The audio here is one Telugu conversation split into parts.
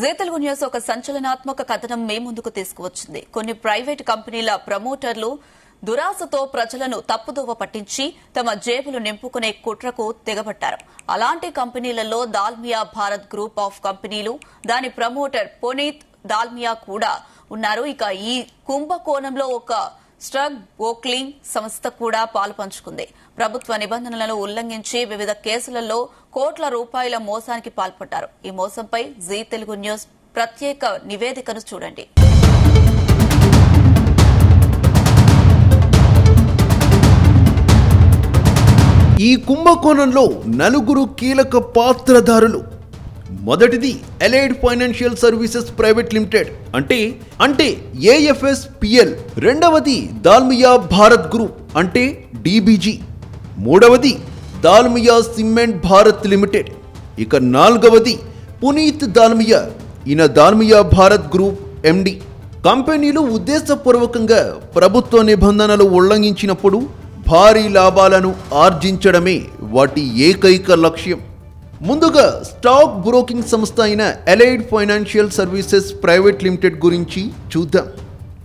జీ తెలుగు న్యూస్ ఒక సంచలనాత్మక కథనం మే ముందుకు తీసుకువచ్చింది. కొన్ని ప్రైవేట్ కంపెనీల ప్రమోటర్లు దురాశతో ప్రజలను తప్పుదోవ పట్టించి తమ జేబులు నింపుకునే కుట్రకు తెగబట్టారు. అలాంటి కంపెనీలలో దాల్మియా భారత్ గ్రూప్ ఆఫ్ కంపెనీలు, దాని ప్రమోటర్ పునీత్ దాల్మియా కూడా ఉన్నారు. ఇక ఈ కుంభకోణంలో ఒక స్ట్రగ్ బ్రోకింగ్ సంస్థ కూడా పాలుపంచుకుంది. ప్రభుత్వ నిబంధనలను ఉల్లంఘించి వివిధ కేసులలో కోట్ల రూపాయల మోసానికి పాల్పడ్డారు. ఈ మోసంపై జీ తెలుగు న్యూస్ ప్రత్యేక నివేదికను చూడండి. ఈ కుంభకోణంలో నలుగురు కీలక పాత్రధారులు. మొదటిది allied financial services private limited అంటే AFSPL. రెండవది దాల్మియా భారత్ గ్రూప్ అంటే DBG. మూడవది దాల్మియా సిమెంట్ భారత్ లిమిటెడ్. ఇక నాలుగవది పునీత్ దాల్మియా. ఈయన దాల్మియా భారత్ గ్రూప్ MD. కంపెనీలు ఉద్దేశపూర్వకంగా ప్రభుత్వ నిబంధనలు ఉల్లంఘించినప్పుడు భారీ లాభాలను ఆర్జించడమే వాటి ఏకైక లక్ష్యం. ముందుగా స్టాక్ బ్రోకింగ్ సంస్థ అయిన allied financial services private limited గురించి చూద్దాం.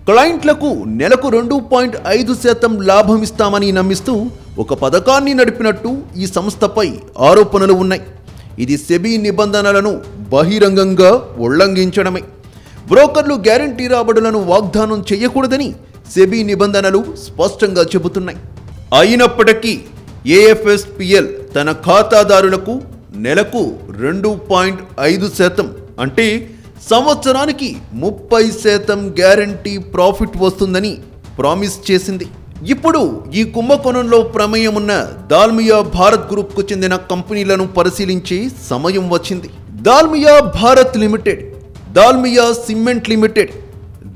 క్లయింట్లకు నెలకు 2.5% లాభం ఇస్తామని నమ్మిస్తూ ఒక పథకాన్ని నడిపినట్టు ఈ సంస్థపై ఆరోపణలు ఉన్నాయి. ఇది సెబీ నిబంధనలను బహిరంగంగా ఉల్లంఘించడమే. బ్రోకర్లు గ్యారంటీ రాబడులను వాగ్దానం చేయకూడదని సెబీ నిబంధనలు స్పష్టంగా చెబుతున్నాయి. అయినప్పటికీ AFSPL తన ఖాతాదారులకు నెలకు 2.5% అంటే సంవత్సరానికి 30% గ్యారంటీ ప్రాఫిట్ వస్తుందని ప్రామిస్ చేసింది. ఇప్పుడు ఈ కుంభకోణంలో ప్రమేయం ఉన్న దాల్మియా భారత్ గ్రూప్కు చెందిన కంపెనీలను పరిశీలించే సమయం వచ్చింది. Dalmia Bharat limited, Dalmia cement limited,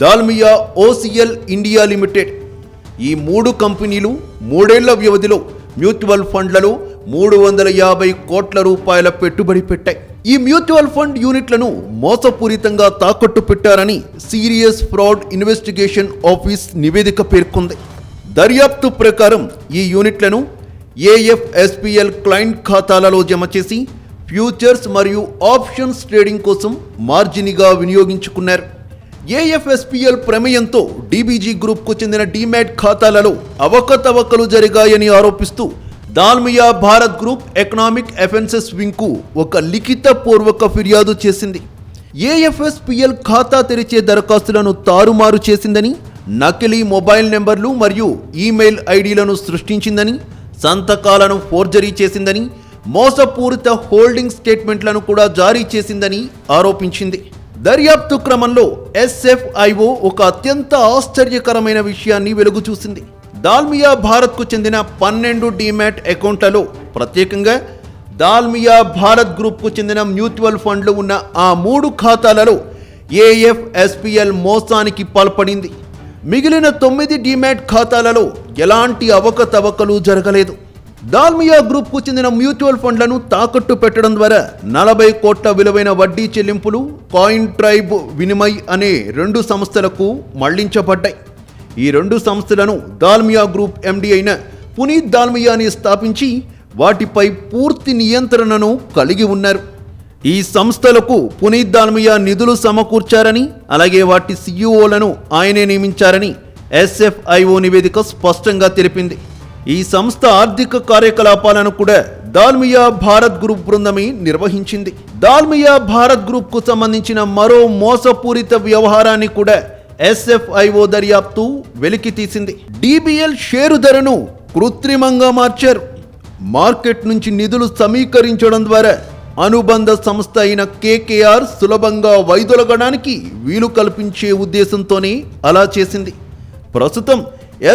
Dalmia OCL India limited. ఈ మూడు కంపెనీలు 3 ఏళ్ల వ్యవధిలో మ్యూచువల్ ఫండ్లలో 350 కోట్ల రూపాయల పెట్టుబడి పెట్టాయి. ఈ మ్యూచువల్ ఫండ్ యూనిట్లను మోసపూరితంగా తాకట్టు పెట్టారని సీరియస్ ఫ్రాడ్ ఇన్వెస్టిగేషన్ ఆఫీస్ నివేదిక పేర్కొంది. దర్యాప్తు ప్రకారం ఈ యూనిట్లను AFSPL క్లయింట్ ఖాతాలలో జమ చేసి ఫ్యూచర్స్ మరియు ఆప్షన్స్ ట్రేడింగ్ కోసం మార్జిన్గా వినియోగించుకున్నారు. AFSPL ప్రమేయంతో DBG గ్రూప్కు చెందిన డీమ్యాట్ ఖాతాలలో అవకతవకలు జరిగాయని ఆరోపిస్తూ Dalmia Bharat group economic offences వింగ్కు ఒక లిఖిత పూర్వక ఫిర్యాదు చేసింది. AFSPL ఖాతా తెరిచే దరఖాస్తులను తారుమారు చేసిందని, నకిలీ మొబైల్ నెంబర్లు మరియు ఈమెయిల్ ఐడీలను సృష్టించిందని, సంతకాలను ఫోర్జరీ చేసిందని, మోసపూరిత హోల్డింగ్ స్టేట్మెంట్లను కూడా జారీ చేసిందని ఆరోపించింది. దర్యాప్తు క్రమంలో SFIO ఒక అత్యంత ఆశ్చర్యకరమైన విషయాన్ని వెలుగు చూసింది. దాల్మియా భారత్కు చెందిన 12 డీమ్యాట్ అకౌంట్లలో ప్రత్యేకంగా దాల్మియా భారత్ గ్రూప్కు చెందిన మ్యూచువల్ ఫండ్లు ఉన్న ఆ 3 ఖాతాలలో AFSPL మోసానికి పాల్పడింది. మిగిలిన 9 డీమ్యాట్ ఖాతాలలో ఎలాంటి అవకతవకలు జరగలేదు. దాల్మియా గ్రూప్కు చెందిన మ్యూచువల్ ఫండ్లను తాకట్టు పెట్టడం ద్వారా 40 కోట్ల విలువైన వడ్డీ చెల్లింపులు కాయిన్ ట్రైబ్ వినిమయ్ అనే 2 సంస్థలకు మళ్లించబడ్డాయి. ఈ 2 సంస్థలను దాల్మియా గ్రూప్ MD అయిన పునీత్ దాల్మియాని స్థాపించి వాటిపై పూర్తి నియంత్రణను కలిగి ఉన్నారు. ఈ సంస్థలకు పునీత్ దాల్మియా నిధులు సమకూర్చారని, అలాగే వాటి CEOలను ఆయనే నియమించారని SFIO నివేదిక స్పష్టంగా తెలిపింది. ఈ సంస్థ ఆర్థిక కార్యకలాపాలను కూడా దాల్మియా భారత్ గ్రూప్ బృందమే నిర్వహించింది. దాల్మియా భారత్ గ్రూప్కు సంబంధించిన మరో మోసపూరిత వ్యవహారాన్ని కూడా SFIO దర్యాప్తు వెలికి తీసింది. DBL షేరు ధరను కృత్రిమంగా మార్చారు. మార్కెట్ నుంచి నిధులు సమీకరించడం ద్వారా అనుబంధ సంస్థ అయిన KKR సులభంగా వైదొలగడానికి వీలు కల్పించే ఉద్దేశంతోనే అలా చేసింది. ప్రస్తుతం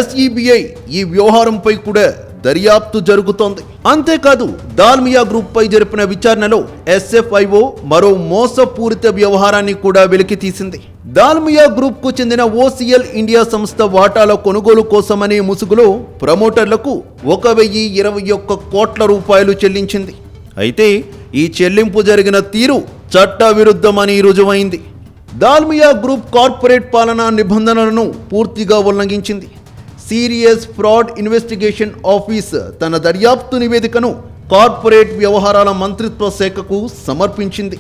SEBI ఈ వ్యవహారంపై కూడా దర్యాప్తు జరుగుతోంది. అంతేకాదు దాల్మియా గ్రూప్ పై జరిపిన విచారణలో SFIO మరో మోసపూరిత వ్యవహారాన్ని కూడా వెలికి తీసింది. దాల్మియా గ్రూప్ కు చెందిన OCL ఇండియా సంస్థ వాటాల కొనుగోలు కోసమనే ముసుగులో ప్రమోటర్లకు 1021 కోట్ల రూపాయలు చెల్లించింది. అయితే ఈ చెల్లింపు జరిగిన తీరు చట్ట విరుద్ధమని రుజువైంది. దాల్మియా గ్రూప్ కార్పొరేట్ పాలనా నిబంధనలను పూర్తిగా ఉల్లంఘించింది. సీరియస్ ఫ్రాడ్ ఇన్వెస్టిగేషన్ ఆఫీస్ తన దర్యాప్తు నివేదికను కార్పొరేట్ వ్యవహారాల మంత్రిత్వ శాఖకు సమర్పించింది.